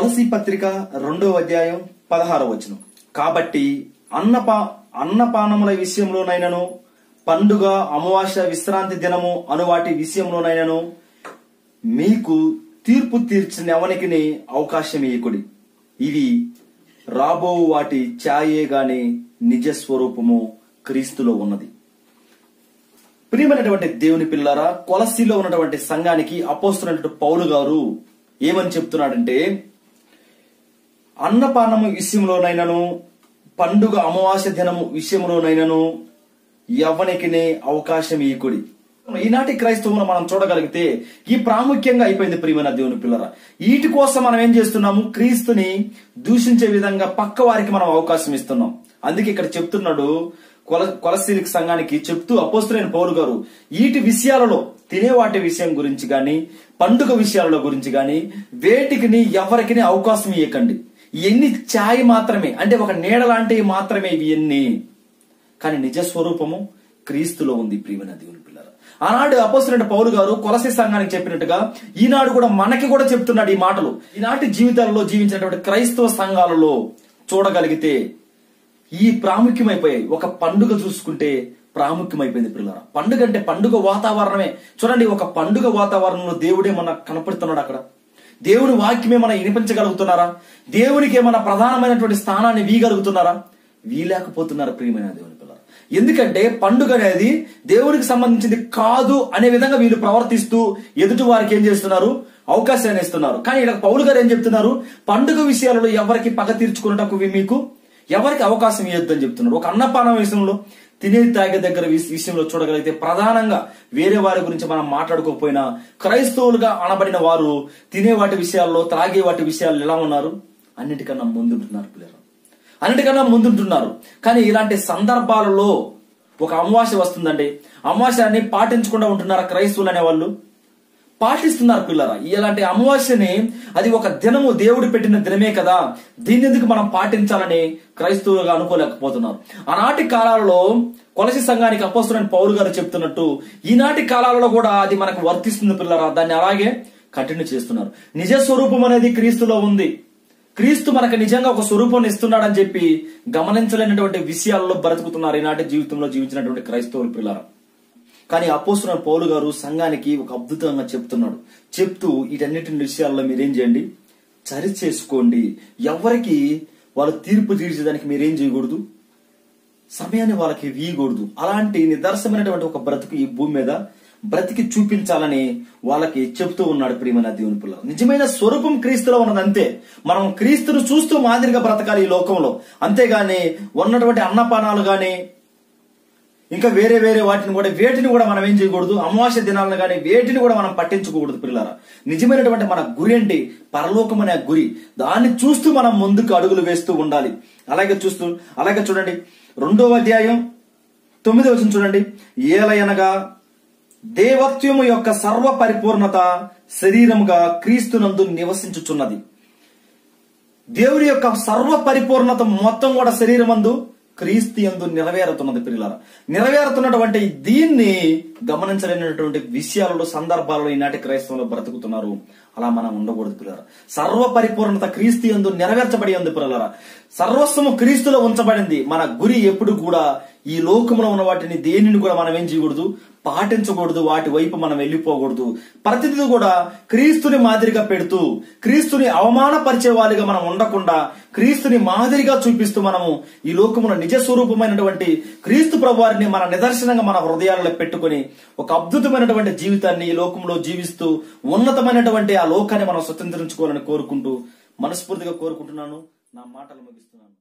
కొలసీ పత్రిక 2వ అధ్యాయం 16వ వచనం. కాబట్టి అన్నపానముల విషయంలోనైనను పండుగ అమావాస్య విశ్రాంతి దినము అను వాటి విషయంలోనైనను మీకు తీర్పు తీర్చిన ఎవనికి అవకాశం ఇయ్యకుడి. ఇవి రాబో వాటి ఛాయే గాని నిజ స్వరూపము క్రీస్తులో ఉన్నది. ప్రియమైనటువంటి దేవుని పిల్లారా, కొలసీలో ఉన్నటువంటి సంఘానికి అపోస్తలుడైన పౌలు గారు ఏమని చెప్తున్నాడంటే, అన్నపానము విషయంలోనైనను పండుగ అమావాస్య దినము విషయంలోనైనను ఎవనికి అవకాశం ఇయ్యకుడి. ఈనాటి క్రైస్తవులు మనం చూడగలిగితే ఈ ప్రాముఖ్యంగా అయిపోయింది. ప్రియమైన దేవుని పిల్లరా, వీటి కోసం మనం ఏం చేస్తున్నాము? క్రీస్తుని దూషించే విధంగా పక్క వారికి మనం అవకాశం ఇస్తున్నాం. అందుకే ఇక్కడ చెప్తున్నాడు కొలసీ సంఘానికి చెప్తూ అపోస్తలుడైన పౌలు గారు, వీటి విషయాలలో తినే వాటి విషయం గురించి గాని పండుగ విషయాల గురించి గాని వేటికి ఎవరికి అవకాశం ఇవ్వకండి. ఇవన్నీ ఛాయ్ మాత్రమే, అంటే ఒక నీడ లాంటివి మాత్రమే ఇవన్నీ. కానీ నిజ స్వరూపము క్రీస్తులో ఉంది. ప్రియమైన దేవుని పిల్లరా, ఆనాడు అపోస్తలుడైన పౌలు గారు కొలసీ సంఘానికి చెప్పినట్టుగా ఈనాడు కూడా మనకి కూడా చెప్తున్నాడు ఈ మాటలు. ఈనాటి జీవితాలలో జీవించినటువంటి క్రైస్తవ సంఘాలలో చూడగలిగితే ఈ ప్రాముఖ్యమైపోయాయి. ఒక పండుగ చూసుకుంటే ప్రాముఖ్యమైపోయింది. పిల్లరా, పండుగ అంటే పండుగ వాతావరణమే. చూడండి, ఒక పండుగ వాతావరణంలో దేవుడే మనకు కనపడుతున్నాడు. అక్కడ దేవుని వాక్యమే మనం వినిపించగలుగుతున్నారా? దేవునికి ఏమన్నా ప్రధానమైనటువంటి స్థానాన్ని వీయగలుగుతున్నారా? వీలేకపోతున్నారు. ప్రియమైన దేవుని పిల్లరా, ఎందుకంటే పండుగ అనేది దేవునికి సంబంధించింది కాదు అనే విధంగా వీళ్ళు ప్రవర్తిస్తూ ఎదుటి వారికి ఏం చేస్తున్నారు? అవకాశాన్ని ఇస్తున్నారు. కానీ ఇక్కడ పౌలు గారు ఏం చెప్తున్నారు? పండుగ విషయాలలో ఎవరికి పగ తీర్చుకున్నటకు మీకు ఎవరికి అవకాశం ఇవ్వద్దని చెప్తున్నారు. ఒక అన్నపానం విషయంలో తినే తాగే దగ్గర విషయంలో చూడగలిగితే ప్రధానంగా వేరే వారి గురించి మనం మాట్లాడుకోకపోయినా క్రైస్తవులుగా అనబడిన వారు తినే వాటి విషయాల్లో త్రాగే వాటి విషయాల్లో ఎలా ఉన్నారు? అన్నిటికన్నా ముందుంటున్నారు. పిల్లలు అన్నిటికన్నా ముందుంటున్నారు. కానీ ఇలాంటి సందర్భాలలో ఒక అమావాస్య వస్తుందండి, అమావాస్యాన్ని పాటించకుండా ఉంటున్నారా క్రైస్తవులు అనే వాళ్ళు? పాటిస్తున్నారు. పిల్లరా, ఇలాంటి అమావాస్యని అది ఒక దినము, దేవుడు పెట్టిన దినమే కదా, దీన్ని ఎందుకు మనం పాటించాలని క్రైస్తవులుగా అనుకోలేకపోతున్నారు. ఆనాటి కాలాలలో కొలసీ సంఘానికి అపోస్తలుడైన పౌలు గారు చెప్తున్నట్టు ఈనాటి కాలాలలో కూడా అది మనకు వర్తిస్తుంది. పిల్లరా, దాన్ని అలాగే కంటిన్యూ చేస్తున్నారు. నిజ స్వరూపం అనేది క్రీస్తులో ఉంది. క్రీస్తు మనకు నిజంగా ఒక స్వరూపాన్ని ఇస్తున్నాడని చెప్పి గమనించలేనటువంటి విషయాల్లో బ్రతుకుతున్నారు ఈనాటి జీవితంలో జీవించినటువంటి క్రైస్తవులు. పిల్లరా, కానీ అపోస్తలుడైన పౌలు గారు సంఘానికి ఒక అద్భుతంగా చెప్తున్నాడు. చెప్తూ వీటన్నిటి విషయాల్లో మీరేం చేయండి? చరి చేసుకోండి. ఎవరికి వాళ్ళు తీర్పు తీర్చేదానికి మీరేం చేయకూడదు? సమయాన్ని వాళ్ళకి వీయకూడదు. అలాంటి నిదర్శనమైనటువంటి ఒక బ్రతుకు ఈ భూమి మీద బ్రతికి చూపించాలని వాళ్ళకి చెప్తూ ఉన్నాడు. ప్రియమైన దేవుని పిల్లలు, నిజమైన స్వరూపం క్రీస్తులో ఉన్నది. అంతే, మనం క్రీస్తును చూస్తూ మాదిరిగా బ్రతకాలి ఈ లోకంలో. అంతేగాని ఉన్నటువంటి అన్నపానాలు గాని ఇంకా వేరే వేరే వేటిని కూడా మనం ఏం చేయకూడదు? అమావాస్య దినాలను కానీ వేటిని కూడా మనం పట్టించుకోకూడదు. పిల్లలారా, నిజమైనటువంటి మన గురి ఏంటి? పరలోకం అనే గురి. దాన్ని చూస్తూ మనం ముందుకు అడుగులు వేస్తూ ఉండాలి. అలాగే చూడండి 2వ అధ్యాయం 9వ వచనం చూడండి. ఏలయనగా దేవత్వము యొక్క సర్వ పరిపూర్ణత శరీరముగా క్రీస్తునందు నివసించుచున్నది. దేవుడి యొక్క సర్వ పరిపూర్ణత మొత్తం కూడా శరీరమందు క్రీస్తు యందు నెరవేరుతున్నది. పిల్లలారా, నెరవేరుతున్నటువంటి దీన్ని గమనించలేనటువంటి విషయాలలో సందర్భాలలో ఈనాటి క్రైస్తవులు బ్రతుకుతున్నారు. అలా మనం ఉండకూడదు. పిల్లలారా, సర్వ పరిపూర్ణత క్రీస్తు యందు నెరవేర్చబడి ఉంది. పిల్లలారా, సర్వస్వము క్రీస్తులో ఉంచబడింది. మన గురి ఎప్పుడు కూడా ఈ లోకంలో ఉన్న వాటిని దేనిని కూడా మనం ఏం చేయకూడదు? పాటించకూడదు. వాటి వైపు మనం వెళ్ళిపోకూడదు. ప్రతిదీ కూడా క్రీస్తుని మాదిరిగా పెడుతూ క్రీస్తుని అవమానపరిచే వారిగా మనం ఉండకుండా క్రీస్తుని మాదిరిగా చూపిస్తూ మనము ఈ లోకములో నిజ స్వరూపమైనటువంటి క్రీస్తు ప్రభువారిని మన నిదర్శనంగా మన హృదయాలలో పెట్టుకుని ఒక అద్భుతమైనటువంటి జీవితాన్ని ఈ లోకంలో జీవిస్తూ ఉన్నతమైనటువంటి ఆ లోకాన్ని మనం స్వతంత్రించుకోవాలని కోరుకుంటూ మనస్ఫూర్తిగా కోరుకుంటున్నాను. నా మాటలు ముగిస్తున్నాను.